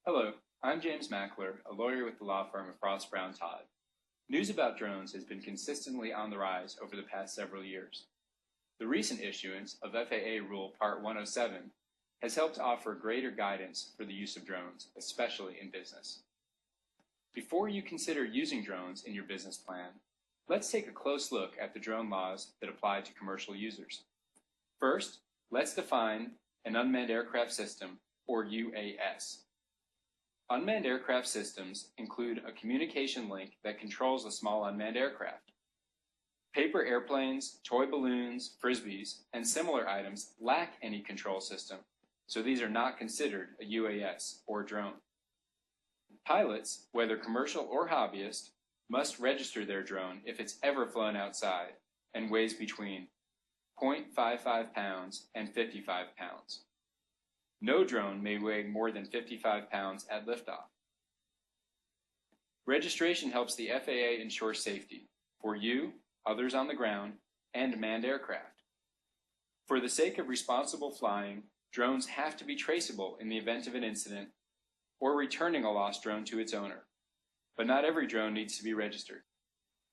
Hello, I'm James Mackler, a lawyer with the law firm of Frost Brown Todd. News about drones has been consistently on the rise over the past several years. The recent issuance of FAA Rule Part 107 has helped offer greater guidance for the use of drones, especially in business. Before you consider using drones in your business plan, let's take a close look at the drone laws that apply to commercial users. First, let's define an unmanned aircraft system, or UAS. Unmanned aircraft systems include a communication link that controls a small unmanned aircraft. Paper airplanes, toy balloons, frisbees, and similar items lack any control system, so these are not considered a UAS or drone. Pilots, whether commercial or hobbyist, must register their drone if it's ever flown outside and weighs between 0.55 pounds and 55 pounds. No drone may weigh more than 55 pounds at liftoff. Registration helps the FAA ensure safety for you, others on the ground, and manned aircraft. For the sake of responsible flying, drones have to be traceable in the event of an incident or returning a lost drone to its owner. But not every drone needs to be registered.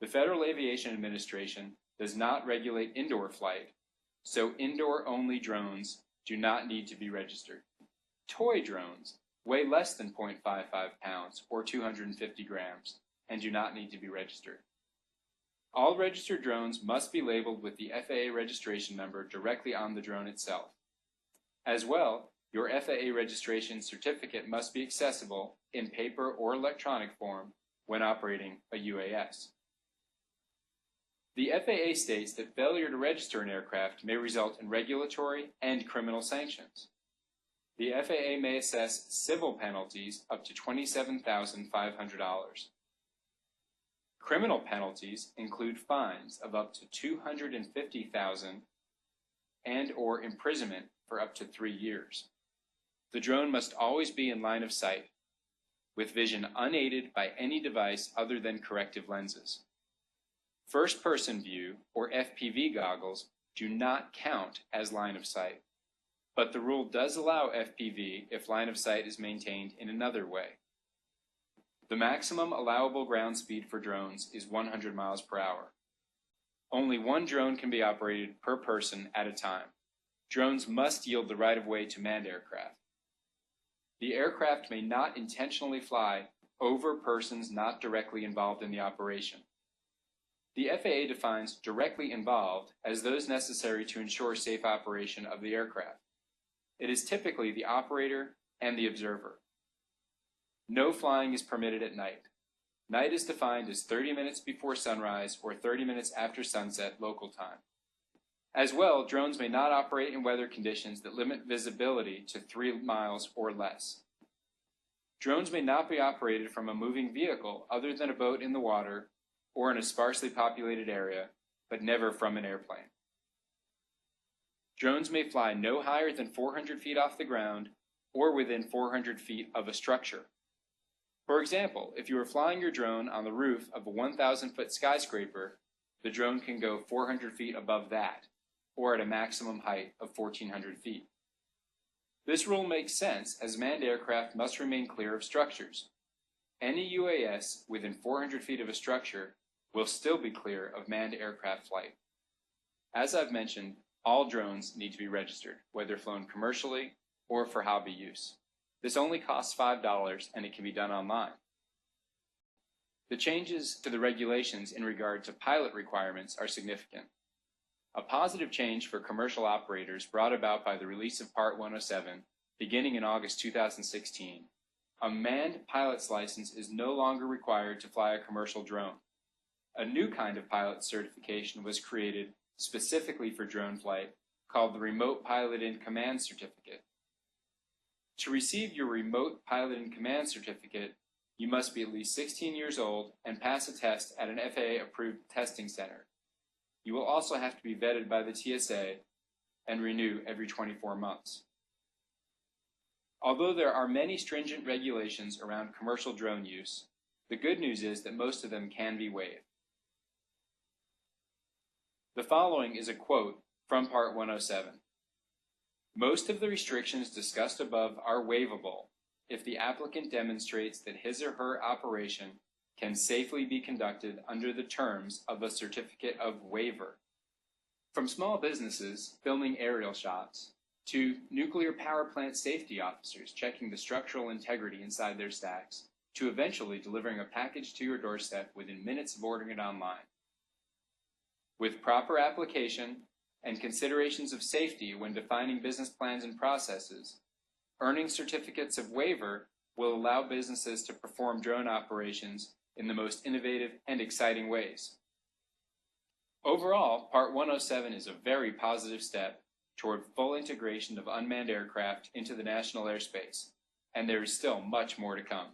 The Federal Aviation Administration does not regulate indoor flight, so indoor-only drones do not need to be registered. Toy drones weigh less than 0.55 pounds or 250 grams and do not need to be registered. All registered drones must be labeled with the FAA registration number directly on the drone itself. As well, your FAA registration certificate must be accessible in paper or electronic form when operating a UAS. The FAA states that failure to register an aircraft may result in regulatory and criminal sanctions. The FAA may assess civil penalties up to $27,500. Criminal penalties include fines of up to $250,000 and/or imprisonment for up to 3 years. The drone must always be in line of sight, with vision unaided by any device other than corrective lenses. First-person view, or FPV goggles, do not count as line of sight, but the rule does allow FPV if line of sight is maintained in another way. The maximum allowable ground speed for drones is 100 miles per hour. Only one drone can be operated per person at a time. Drones must yield the right-of-way to manned aircraft. The aircraft may not intentionally fly over persons not directly involved in the operation. The FAA defines directly involved as those necessary to ensure safe operation of the aircraft. It is typically the operator and the observer. No flying is permitted at night. Night is defined as 30 minutes before sunrise or 30 minutes after sunset local time. As well, drones may not operate in weather conditions that limit visibility to 3 miles or less. Drones may not be operated from a moving vehicle other than a boat in the water or in a sparsely populated area, but never from an airplane. Drones may fly no higher than 400 feet off the ground or within 400 feet of a structure. For example, if you are flying your drone on the roof of a 1,000-foot skyscraper, the drone can go 400 feet above that, or at a maximum height of 1,400 feet. This rule makes sense as manned aircraft must remain clear of structures. Any UAS within 400 feet of a structure will still be clear of manned aircraft flight. As I've mentioned, all drones need to be registered, whether flown commercially or for hobby use. This only costs $5 and it can be done online. The changes to the regulations in regard to pilot requirements are significant. A positive change for commercial operators brought about by the release of Part 107 beginning in August 2016. A manned pilot's license is no longer required to fly a commercial drone. A new kind of pilot certification was created specifically for drone flight called the Remote Pilot in Command Certificate. To receive your Remote Pilot in Command Certificate, you must be at least 16 years old and pass a test at an FAA-approved testing center. You will also have to be vetted by the TSA and renew every 24 months. Although there are many stringent regulations around commercial drone use, the good news is that most of them can be waived. The following is a quote from Part 107. Most of the restrictions discussed above are waivable if the applicant demonstrates that his or her operation can safely be conducted under the terms of a certificate of waiver. From small businesses filming aerial shots to nuclear power plant safety officers checking the structural integrity inside their stacks, to eventually delivering a package to your doorstep within minutes of ordering it online. With proper application and considerations of safety when defining business plans and processes, earning certificates of waiver will allow businesses to perform drone operations in the most innovative and exciting ways. Overall, Part 107 is a very positive step toward full integration of unmanned aircraft into the national airspace, and there is still much more to come.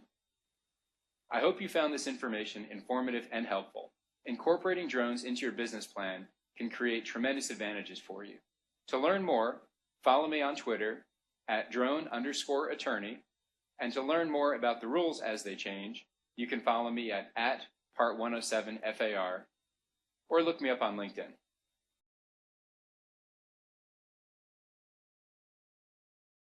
I hope you found this information informative and helpful. Incorporating drones into your business plan can create tremendous advantages for you. To learn more, follow me on Twitter at @drone_attorney, and to learn more about the rules as they change, you can follow me at Part 107FAR, or look me up on LinkedIn.